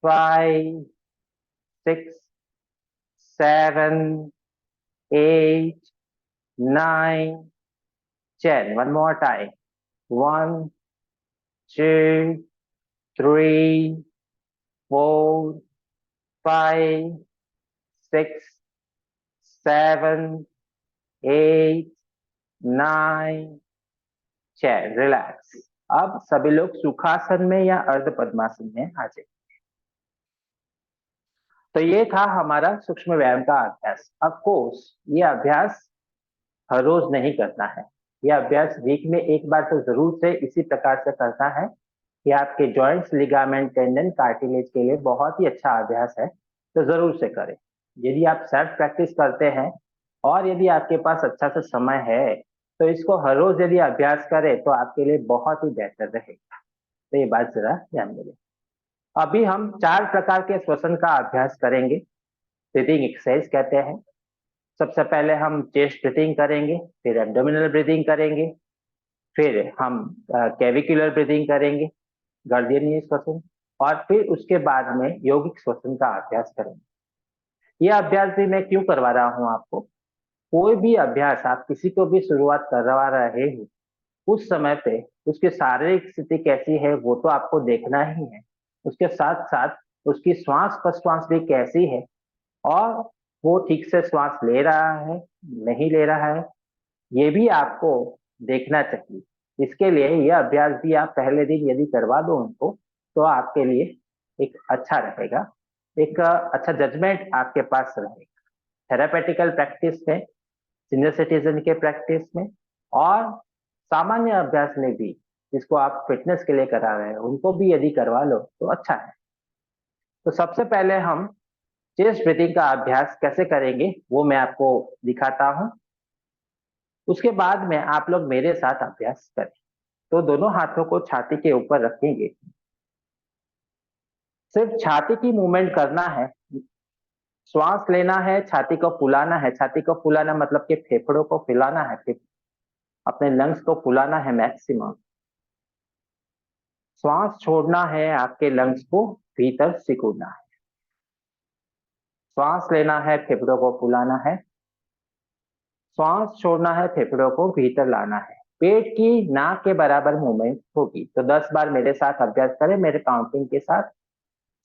5, 6, 7, 8, 9, 10. One more time. 1, 2, 3, 4, 5, 6, 7, 8, 9, 10. रिलैक्स। अब सभी लोग सुखासन में या अर्ध पद्मासन में आ जाए। तो ये था हमारा सूक्ष्म व्यायाम का अभ्यास। ऑफ कोर्स ये अभ्यास हर रोज नहीं करना है, यह अभ्यास वीक में एक बार तो जरूर से इसी प्रकार से करना है। ये आपके जॉइंट्स, लिगामेंट, टेंडन, कार्टिलेज के लिए बहुत ही अच्छा अभ्यास है, तो जरूर से करें। यदि आप सेल्फ प्रैक्टिस करते हैं और यदि आपके पास अच्छा सा समय है तो इसको हर रोज यदि अभ्यास करें तो आपके लिए बहुत ही बेहतर रहेगा। तो ये बात जरा ध्यान दें। अभी हम 4 प्रकार के श्वसन का अभ्यास करेंगे, ब्रीदिंग एक्सरसाइज कहते हैं। सबसे पहले हम चेस्ट ब्रीदिंग करेंगे, फिर एब्डोमिनल ब्रीदिंग करेंगे, फिर हम कैविकुलर ब्रीदिंग करेंगे, गर्दनीय श्वसन, और फिर उसके बाद में यौगिक श्वसन का अभ्यास करेंगे। यह अभ्यास भी मैं क्यों करवा रहा हूं आपको, कोई भी अभ्यास आप किसी को भी शुरुआत करवा रहे हो उस समय पे उसकी शारीरिक स्थिति कैसी है वो तो आपको देखना ही है, उसके साथ साथ उसकी श्वास प्रश्वास भी कैसी है और वो ठीक से श्वास ले रहा है नहीं ले रहा है, ये भी आपको देखना चाहिए। इसके लिए यह अभ्यास भी आप पहले दिन यदि करवा दो उनको तो आपके लिए एक अच्छा रहेगा, एक अच्छा जजमेंट आपके पास रहेगा। थेरापेटिकल प्रैक्टिस में, सीनियर सिटीजन के प्रैक्टिस में और सामान्य अभ्यास में भी, जिसको आप फिटनेस के लिए करा रहे हैं उनको भी यदि करवा लो तो अच्छा है। तो सबसे पहले हम चेस्ट ब्रीथिंग का अभ्यास कैसे करेंगे वो मैं आपको दिखाता हूं, उसके बाद में आप लोग मेरे साथ अभ्यास करें। तो दोनों हाथों को छाती के ऊपर रखेंगे, सिर्फ छाती की मूवमेंट करना है, श्वास लेना है, छाती को फुलाना है। छाती को फुलाना मतलब कि फेफड़ों को फुलाना है, अपने लंग्स को फुलाना है मैक्सिमम। श्वास छोड़ना है, आपके लंग्स को भीतर सिकुड़ना है। श्वास लेना है, फेफड़ों को फुलाना है, श्वास छोड़ना है, फेफड़ों को भीतर लाना है। पेट की नाक के बराबर मूवमेंट होगी। तो 10 बार मेरे साथ अभ्यास करें, मेरे काउंटिंग के साथ।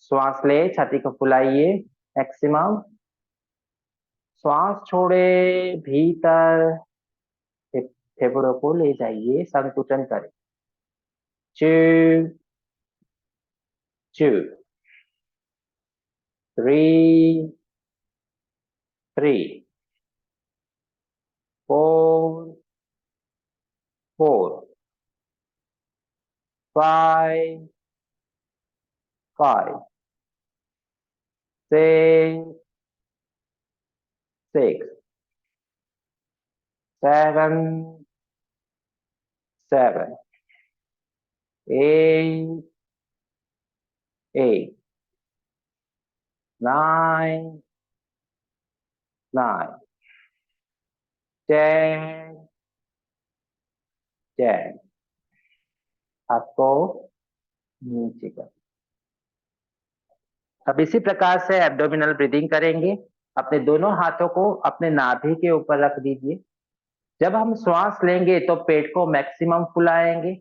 श्वास ले, छाती को फुलाइए मैक्सिमम। श्वास छोड़े भीतर, फेफड़ों को ले जाइए, संकुचन करें। Two, two, three, three, four, four, five, five, six, six, seven, seven, eight, eight, nine, nine, 10, 10। आपको नीचे कर। अब इसी प्रकार से एब्डोमिनल ब्रीदिंग करेंगे। अपने दोनों हाथों को अपने नाभि के ऊपर रख दीजिए। जब हम श्वास लेंगे तो पेट को मैक्सिमम फुलाएंगे।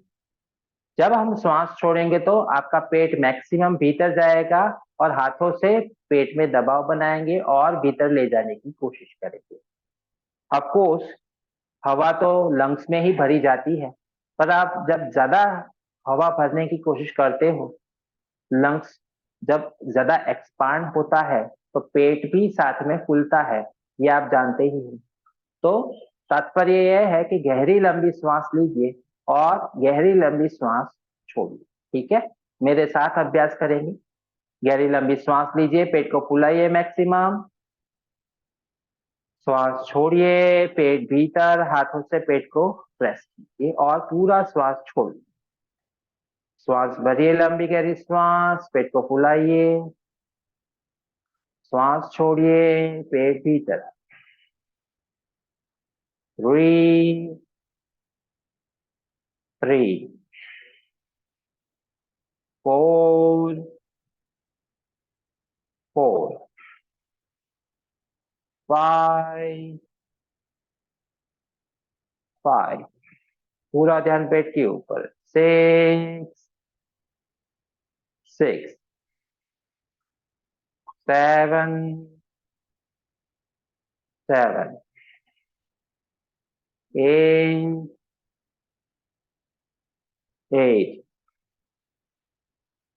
जब हम श्वास छोड़ेंगे तो आपका पेट मैक्सिमम भीतर जाएगा और हाथों से पेट में दबाव बनाएंगे और भीतर ले जाने की कोशिश करेंगे। ऑफ कोर्स हवा तो लंग्स में ही भरी जाती है, पर आप जब ज्यादा हवा भरने की कोशिश करते हो, लंग्स जब ज्यादा एक्सपांड होता है तो पेट भी साथ में फूलता है, ये आप जानते ही हैं। तो तात्पर्य यह है कि गहरी लंबी श्वास लीजिए और गहरी लंबी श्वास छोड़िए। ठीक है, मेरे साथ अभ्यास करेंगे। गहरी लंबी श्वास लीजिए, पेट को फुलाइए मैक्सिमम। श्वास छोड़िए, पेट भीतर, हाथों से पेट को प्रेस कीजिए और पूरा श्वास छोड़िए। श्वास भरिए, लंबी गहरी श्वास, पेट को फुलाइए। श्वास छोड़िए, पेट भीतर। 3, 3, 4, 4, 5, 5। पूरा ध्यान पेट के ऊपर। 6, 6, 7, 7, 8, 8,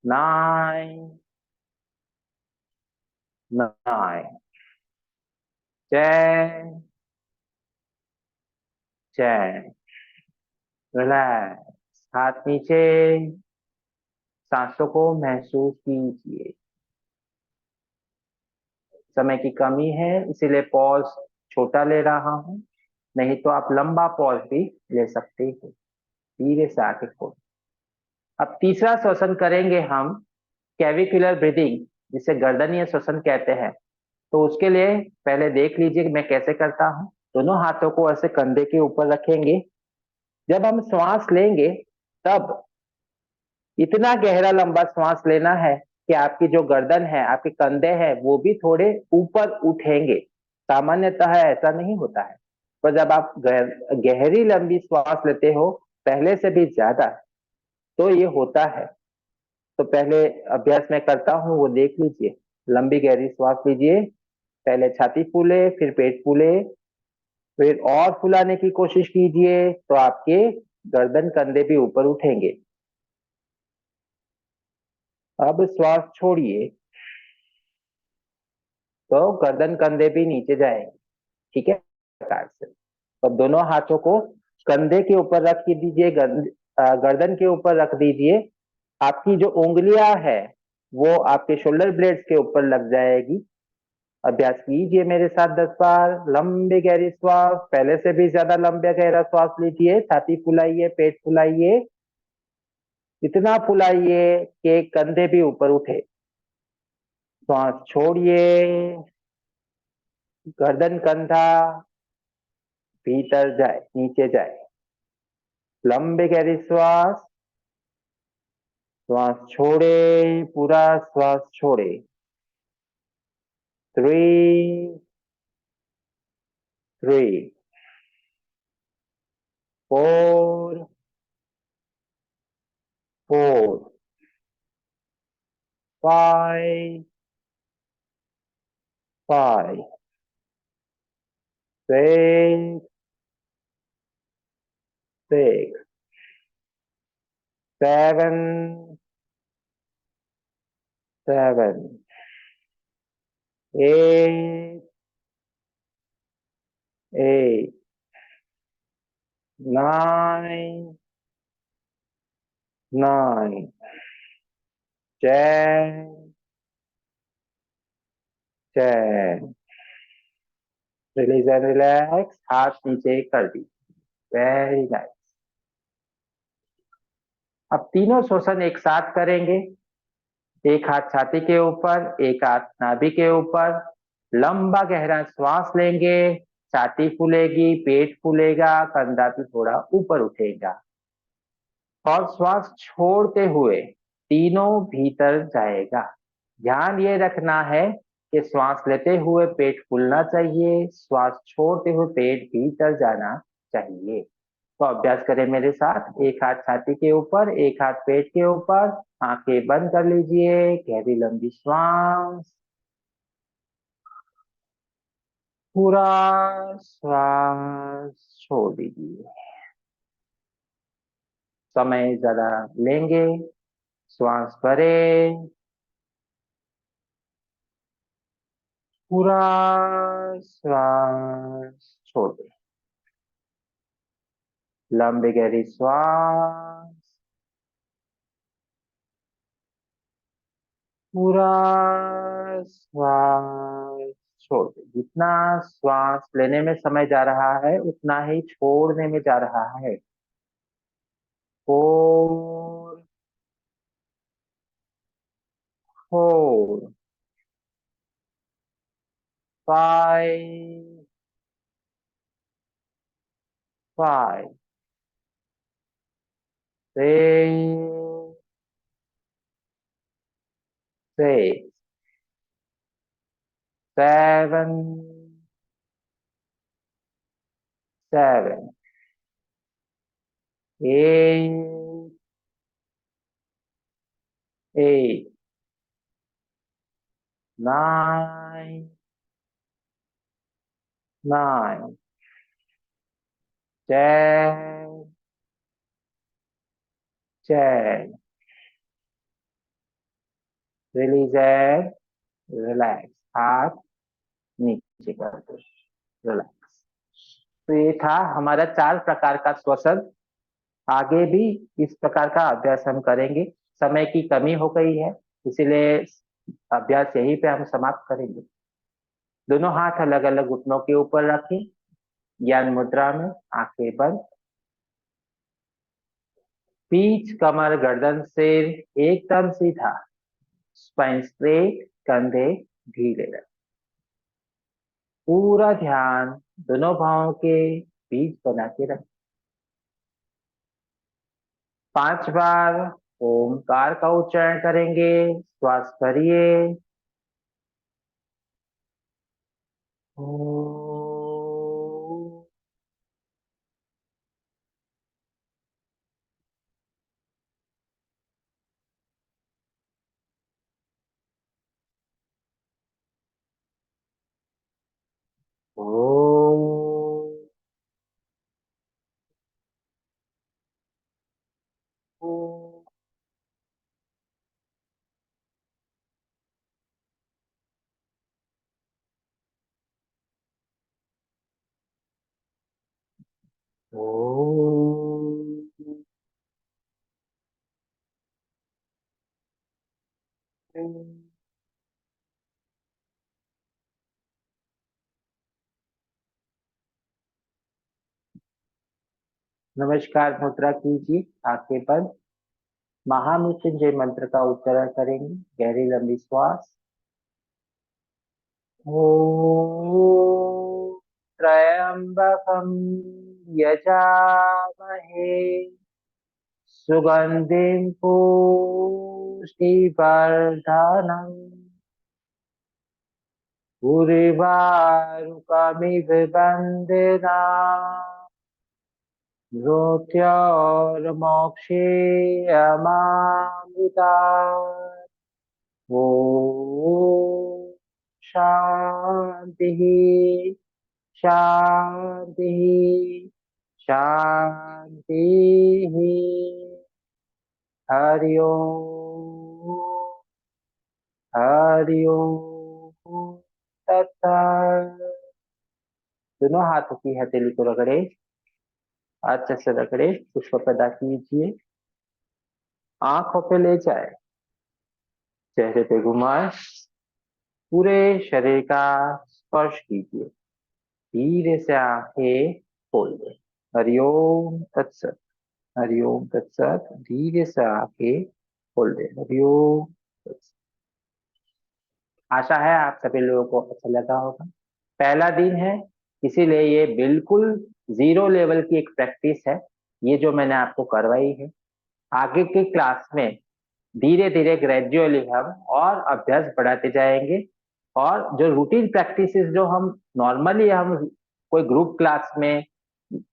9, 9, 10, 10। रिलैक्स, हाथ नीचे, सांसों को महसूस कीजिए। समय की कमी है इसीलिए पॉज छोटा ले रहा हूं, नहीं तो आप लंबा पॉज भी ले सकते हो। धीरे से आके खोल। अब तीसरा श्वसन करेंगे हम, कैविकुलर ब्रीदिंग, जिसे गर्दनीय श्वसन कहते हैं। तो उसके लिए पहले देख लीजिए कि मैं कैसे करता हूँ। दोनों हाथों को ऐसे कंधे के ऊपर रखेंगे। जब हम श्वास लेंगे तब इतना गहरा लंबा श्वास लेना है कि आपकी जो गर्दन है, आपके कंधे हैं, वो भी थोड़े ऊपर उठेंगे। सामान्यतः ऐसा नहीं होता है, पर जब आप गहरी लंबी श्वास लेते हो पहले से भी ज्यादा, तो ये होता है। तो पहले अभ्यास मैं करता हूँ, वो देख लीजिए। लंबी गहरी श्वास लीजिए, पहले छाती फूले, फिर पेट फूले, फिर और फुलाने की कोशिश कीजिए तो आपके गर्दन कंधे भी ऊपर उठेंगे। अब श्वास छोड़िए तो गर्दन कंधे भी नीचे जाएंगे। ठीक है, प्रकार से। तो दोनों हाथों को कंधे के ऊपर रख दीजिए, गर्दन के ऊपर रख दीजिए। आपकी जो उंगलियां है वो आपके शोल्डर ब्लेड्स के ऊपर लग जाएगी। अभ्यास कीजिए मेरे साथ 10 बार। लंबी गहरी श्वास, पहले से भी ज्यादा लंबा गहरा श्वास लीजिए। छाती फुलाइए, पेट फुलाइए, इतना फुलाइए कि कंधे भी ऊपर उठे। श्वास छोड़िए, गर्दन कंधा भीतर जाए, नीचे जाए। लंबी गहरी श्वास, श्वास छोड़े, पूरा श्वास छोड़े। 3, 3, 4, 4, 5, 5, 6, 6, 7, 7, 8, 8, 9, 9, 10, 10। रिलीज एंड रिलैक्स, हाथ नीचे कर दी। Very nice. अब तीनों श्वसन एक साथ करेंगे। एक हाथ छाती के ऊपर, एक हाथ नाभि के ऊपर। लंबा गहरा श्वास लेंगे, छाती फूलेगी, पेट फूलेगा, कंधा भी थोड़ा ऊपर उठेगा। और श्वास छोड़ते हुए तीनों भीतर जाएगा। ध्यान ये रखना है कि श्वास लेते हुए पेट फूलना चाहिए, श्वास छोड़ते हुए पेट भीतर जाना चाहिए। तो अभ्यास करें मेरे साथ। एक हाथ छाती के ऊपर, एक हाथ पेट के ऊपर। आंखें बंद कर लीजिए, गहरी लंबी श्वास। पूरा श्वास छोड़ दीजिए। समय जरा लेंगे। श्वास भरें, पूरा श्वास छोड़ दें। लंबी गहरी श्वास, पूरा श्वास छोड़ दें। जितना श्वास लेने में समय जा रहा है उतना ही छोड़ने में जा रहा है। 4, 4, 5, 5, 6, 6, 7, 7, 8, 8, 9, 9, 10, 10। रिलीज एंड रिलैक्स, हाथ नीचे कर दो। रिलैक्स। तो ये था हमारा 4 प्रकार का श्वसन। आगे भी इस प्रकार का अभ्यास हम करेंगे। समय की कमी हो गई है, इसीलिए अभ्यास यहीं पे हम समाप्त करेंगे। दोनों हाथ अलग अलग घुटनों के ऊपर रखें, ज्ञान मुद्रा में, आंखें बंद। पीठ, कमर, गर्दन, सिर एकदम सीधा, स्पाइन स्ट्रेट, कंधे ढीले रखें। पूरा ध्यान दोनों भावों के बीच बना के रखें। 5 बार ओमकार का उच्चारण करेंगे। श्वास भरिए। ओ, ओ, ओ। नमस्कार मुद्रा कीजिए, आंखें बंद। महामृत्युंजय मंत्र का उच्चारण करेंगे। गहरी लंबी श्वास। ओम त्र्यंबकं यजामहे सुगंधिं पुष्टिवर्धनम् उर्वारुकमिव वन्दना मृत्योर्मोक्षेयमामृता। शांति शांति। हरि ओम हरि ओम तत्सत। दोनों हाथों की हथेली को रगड़े, अच्छे से रगड़े, पुष्प पैदा कीजिए, आंखों पे ले जाए, चेहरे पे घुमाए, पूरे शरीर का स्पर्श कीजिए, धीरे से आंखें खोल दे। हरिओम तत्सत। हरिओम तत्सत। धीरे से आंखें खोल दे। हरिओम तत्सत। आशा है आप सभी लोगों को अच्छा लगा होगा। पहला दिन है, इसीलिए ये बिल्कुल जीरो लेवल की एक प्रैक्टिस है, ये जो मैंने आपको करवाई है। आगे के क्लास में धीरे धीरे ग्रेजुअली हम और अभ्यास बढ़ाते जाएंगे, और जो रूटीन प्रैक्टिसेस जो हम नॉर्मली हम कोई ग्रुप क्लास में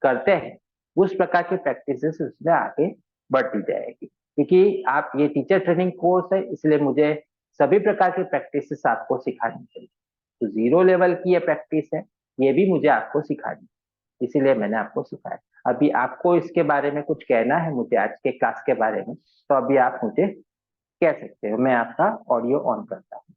करते हैं, उस प्रकार की प्रैक्टिसेस उसमें आगे बढ़ती जाएगी। क्योंकि आप ये टीचर ट्रेनिंग कोर्स है, इसलिए मुझे सभी प्रकार की प्रैक्टिसेस आपको सिखानी चाहिए। तो जीरो लेवल की ये प्रैक्टिस है, ये भी मुझे आपको सिखानी, इसीलिए मैंने आपको सिखाया। अभी आपको इसके बारे में कुछ कहना है मुझे आज के क्लास के बारे में, तो अभी आप मुझे कह सकते हो। मैं आपका ऑडियो ऑन करता हूँ।